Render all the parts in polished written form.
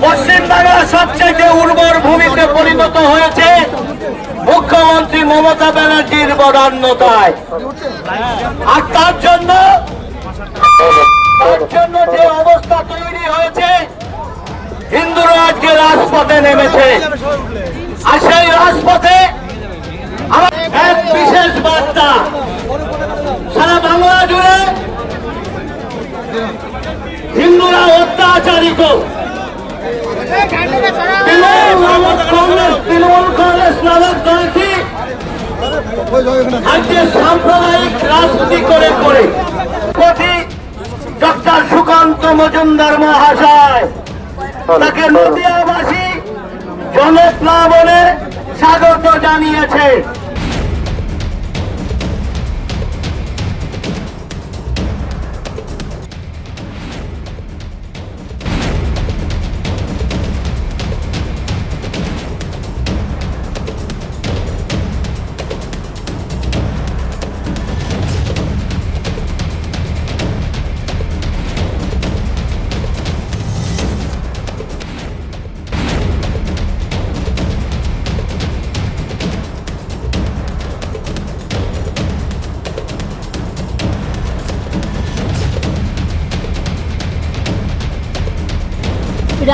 পশ্চিমবাংলা সবচেয়ে উর্বর ভূমিতে পরিণত হয়েছে মুখ্যমন্ত্রী মমতা ব্যানার্জির বদান্যতায়। আর তার জন্য যে অবস্থা তৈরি হয়েছে, হিন্দুরা আজকে রাজপথে নেমেছে। আর সেই রাজপথে আমার এক বিশেষ বার্তা সারা বাংলা জুড়ে হিন্দুরা অত্যাচারিত। তৃণমূল কংগ্রেস নামক দলটি আজকে সাম্প্রদায়িক রাজনীতি করে ডক্টর সুকান্ত মজুমদার মহাশয় তাকে নদিয়াবাসী জনপ্লাবনে স্বাগত জানিয়েছে।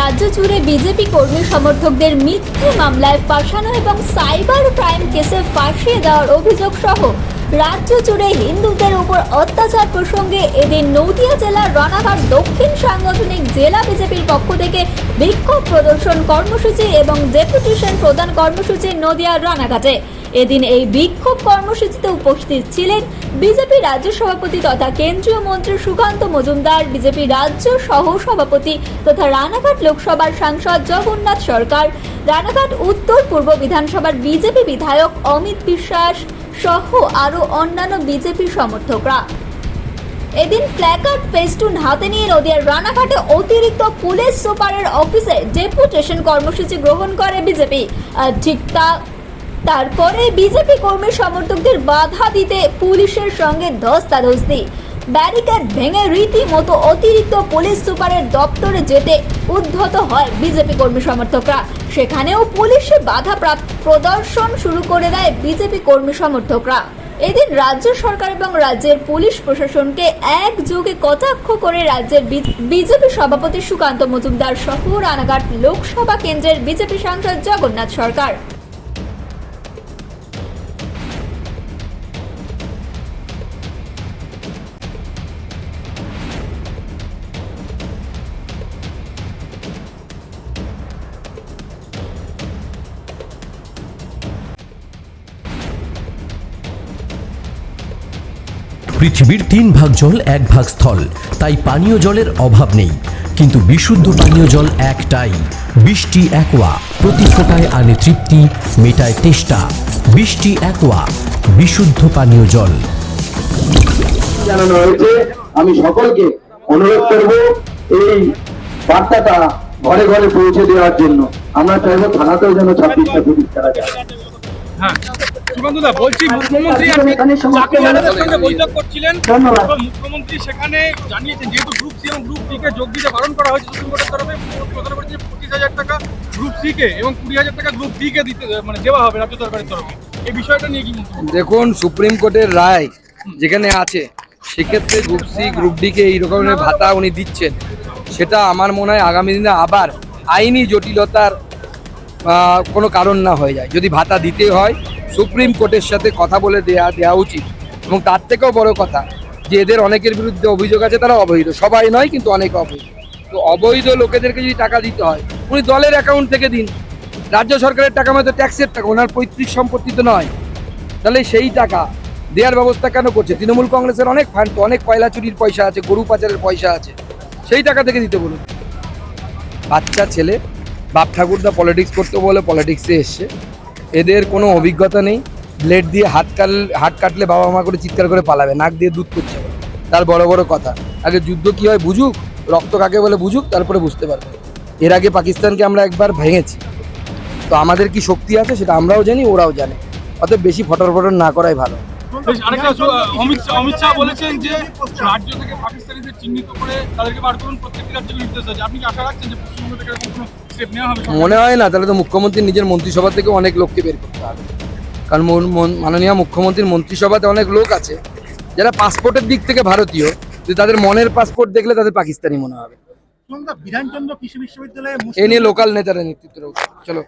রাজ্য জুড়ে বিজেপি কর্মী সমর্থকদের মিথ্যে মামলায় ফাঁসানো এবং সাইবার ক্রাইম কেসে ফাঁসিয়ে দেওয়ার অভিযোগ সহ রাজ্য জুড়ে হিন্দুদের উপর অত্যাচার প্রসঙ্গে এদিন নদিয়া জেলার রানাঘাট দক্ষিণ সাংগঠনিক জেলা বিজেপির পক্ষ থেকে বিক্ষোভ প্রদর্শন কর্মসূচি এবং ডেপুটেশন প্রদান কর্মসূচি নদিয়ার রানাঘাটে। এদিন এই বিক্ষোভ কর্মসূচিতে উপস্থিত ছিলেন বিজেপি রাজ্য সভাপতি তথা কেন্দ্রীয় মন্ত্রী সুকান্ত মজুমদার, বিজেপি রাজ্য সহ সভাপতি তথা রানাঘাট লোকসভার সাংসদ জগন্নাথ সরকার, রানাঘাট উত্তর পূর্ব বিধানসভার বিজেপি বিধায়ক অমিত বিশ্বাস সহ আরও অন্যান্য বিজেপি সমর্থকরা। এদিন প্ল্যাকার্ড ফেস্টুন হাতে নিয়ে নদিয়ার রানাঘাটে অতিরিক্ত পুলিশ সুপারের অফিসে ডেপুটেশন কর্মসূচি গ্রহণ করে বিজেপি। আর ঠিক তারপরে বিজেপি কর্মী সমর্থকদের বাধা দিতে পুলিশের সঙ্গে ধস্তাধস্তি, ব্যারিকেড ভেঙে রীতিমতো অতিরিক্ত পুলিশ সুপারের দপ্তরে যেতে উদ্ধত হয় বিজেপি কর্মী সমর্থকরা। সেখানেও পুলিশের বাধা প্রদর্শন শুরু করে দেয় বিজেপি কর্মী সমর্থকরা। এদিন রাজ্য সরকার এবং রাজ্যের পুলিশ প্রশাসনকে একযোগে কটাক্ষ করে রাজ্যের বিজেপি সভাপতি সুকান্ত মজুমদার সহ রানাঘাট লোকসভা কেন্দ্রের বিজেপি সাংসদ জগন্নাথ সরকার। পৃথিবীর 3 ভাগ জল 1 ভাগ স্থল, তাই পানীয় জলের অভাব নেই। কিন্তু বিশুদ্ধ পানীয় জল একটাই, বৃষ্টি অ্যাকোয়া। প্রতি ফোঁটায় আনে তৃপ্তি, মেটায় তেষ্টা। বৃষ্টি অ্যাকোয়া, বিশুদ্ধ পানীয় জল। জানানো হয়েছে, আমি সকলকে অনুরোধ করব এই বার্তাটা ঘরে ঘরে পৌঁছে দেওয়ার জন্য। আমরা চাইবো থানাতেও যেন 26টা পুলিশ করা যায়। মুখ্যমন্ত্রী সেখানে জানিয়েছেন যেহেতু গ্রুপ সি এবং গ্রুপ ডি কে যোগ দিতে বারণ করা হয়েছে সুপ্রিম কোর্টের তরফে, 25,000 টাকা গ্রুপ সি কে এবং 20,000 টাকা গ্রুপ ডি কে দিতে দেওয়া হবে রাজ্য সরকারের তরফে। এই বিষয়টা নিয়ে কি দেখুন, সুপ্রিম কোর্টের রায় যেখানে আছে সেক্ষেত্রে গ্রুপ সি গ্রুপ ডি কে এই রকমের ভাতা উনি দিচ্ছেন, সেটা আমার মনে হয় আগামী দিনে আবার আইনি জটিলতার কোনো কারণ না হয়ে যায়। যদি ভাতা দিতে হয় সুপ্রিম কোর্টের সাথে কথা বলে দেওয়া উচিত। এবং তার থেকেও বড় কথা যে এদের অনেকের বিরুদ্ধে অভিযোগ আছে তারা অবৈধ, সবাই নয় কিন্তু অনেকে অবৈধ। তো অবৈধ লোকেদেরকে যদি টাকা দিতে হয় উনি দলের অ্যাকাউন্ট থেকে দিন। রাজ্য সরকারের টাকা মানে তো ট্যাক্সের টাকা, ওনার পৈতৃক সম্পত্তি তো নয়। তাহলে সেই টাকা দেওয়ার ব্যবস্থা কেন করছে? তৃণমূল কংগ্রেসের অনেক ফান্ড, অনেক কয়লা চুরির পয়সা আছে, গরু পাচারের পয়সা আছে, সেই টাকা থেকে দিতে বলুন। বাচ্চা ছেলে, বাপ ঠাকুরদা পলিটিক্স করতে বলে পলিটিক্সে এসছে, এদের কোনো অভিজ্ঞতা নেই। ব্লেড দিয়ে হাত কাটলে বাবা মা করে চিৎকার করে পালাবে, নাক দিয়ে দুধ করছে তার বড় বড় কথা। আগে যুদ্ধ কি হয় বুঝুক, রক্ত কাকে বলে বুঝুক, তারপরে বুঝতে পারবে। এর আগে পাকিস্তানকে আমরা একবার ভেঙেছি, তো আমাদের কি শক্তি আছে সেটা আমরাও জানি, ওরাও জানে। অতএব বেশি ফটর না করাই ভালো। বেশ, আরেকটা অমিত শাহ বলেছেন যে রাজ্য থেকে পাকিস্তানিদের চিহ্নিত করে তাদেরকে বার করুন, প্রত্যেকটি রাজ্যের নির্দেশ আছে। আপনি কি আশা রাখছেন যে পশ্চিমবঙ্গ থেকে এরকম কোনো স্টেপ নেওয়া হবে? মনে হয় না, তাহলে তো মুখ্যমন্ত্রী নিজের মন্ত্রিসভা থেকে অনেক লোককে বের করতে হবে, কারণ মাননীয় মুখ্যমন্ত্রীর মন্ত্রিসভাতে অনেক লোক আছে যারা পাসপোর্টের দিক থেকে ভারতীয়, কিন্তু তাদের মনের পাসপোর্ট দেখলে তাদের পাকিস্তানি মনে হবে। বিধানচন্দ্র কৃষি বিশ্ববিদ্যালয়ে এ নিয়ে লোকাল নেতারা নেতৃত্ব রয়েছে। চলো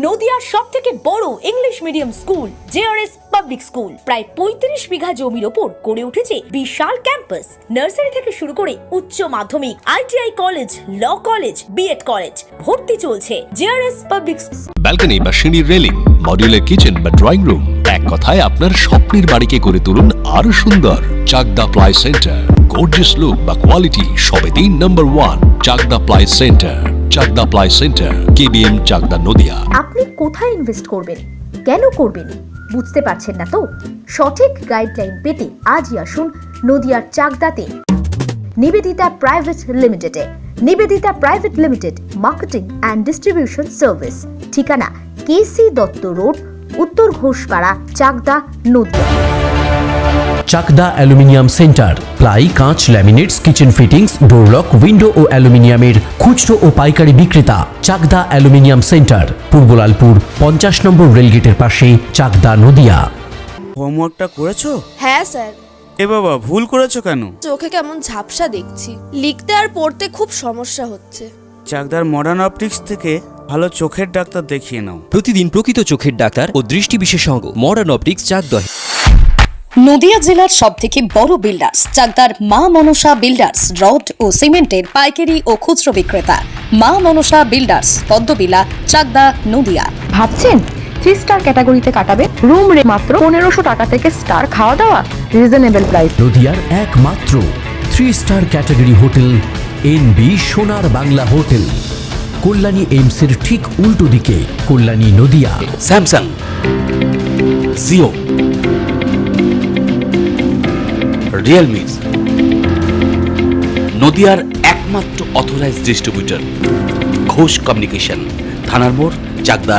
নদিয়ার সব থেকে বড় English medium school JRS public school প্রায় 35 বিঘা জমির ওপর গড়ে উঠেছে বিশাল ক্যাম্পাস। নার্সারি থেকে শুরু করে উচ্চ মাধ্যমিক, ITI college, law college, B Ed college, ভর্তি চলছে। জেআরএস পাবলিক ব্যালকনি বা সিঁড়ির রেলিং, মডিউলার কিচেন বা ড্রয়িং রুম, এক কথায় আপনার স্বপ্নের বাড়িকে করে তুলুন আরো সুন্দর। Chakdah ply centre, gorgeous look বা কোয়ালিটি সবে 3 নম্বর 1 Chakdah ply centre. Chakdah ply centre, KBM, Chakdah, Nadia. আপনি কোথায় ইনভেস্ট করবেন, কেন করবেন, বুঝতে পারছেন না তো? সঠিক গাইডলাইন পেতে আজই আসুন নদিয়ার চাকদাতে নিবেদিতা প্রাইভেট লিমিটেডে। Nivedita private limited, marketing and distribution service. ঠিকানা KC Dutta road, Uttar Ghoshpara, Chakdaha, Nadia. Chakdaha aluminium centre, ply, কাঁচ, laminates, kitchen fittings, door lock, window ও অ্যালুমিনিয়ামের খুচরো ও পাইকারি বিক্রেতা। Chakdaha aluminium centre, Purbalalpur 50 number রেলগেটের পাশে, চাকদা, নদিয়া। হোমওয়ার্কটা করেছো? হ্যাঁ স্যার। এ বাবা, ভুল করেছো কেন? চোখে কেমন ঝাপসা দেখছি, লিখতে আর পড়তে খুব সমস্যা হচ্ছে। চাকদার মডার্ন অপটিক্স থেকে ভালো চোখের ডাক্তার দেখিয়ে নাও। প্রতিদিন প্রকৃত চোখের ডাক্তার ও দৃষ্টি বিশেষজ্ঞ মডার্ন অপটিক্স, চাকদা। নদিয়া জেলার সব থেকে বড় বিল্ডার্স চাকদার মা মনসা বিল্ডার্স, রড ও সিমেন্টের পাইকারি ও খুচরো বিক্রেতা। মা মনসা বিল্ডার্স, পদ্মবিলা, চাকদা, নদিয়া। ভাবছেন 3 স্টার ক্যাটাগরিতে কাটাবে? রুম রে মাত্র 1500 টাকা থেকে স্টার, খাওয়া দাওয়া রিজনেবল প্রাইস। নদিয়ার একমাত্র 3 স্টার ক্যাটাগরি হোটেল এনবি সোনার বাংলা হোটেল, কল্যাণী এইমসের ঠিক উল্টো দিকে, কল্যাণী, নদিয়া। স্যামসাং, জিও, রিয়েলমি, নদিয়ার একমাত্র অথরাইজড ডিস্ট্রিবিউটর ঘোষ কমিউনিকেশন, থানার মোড়, চাকদা,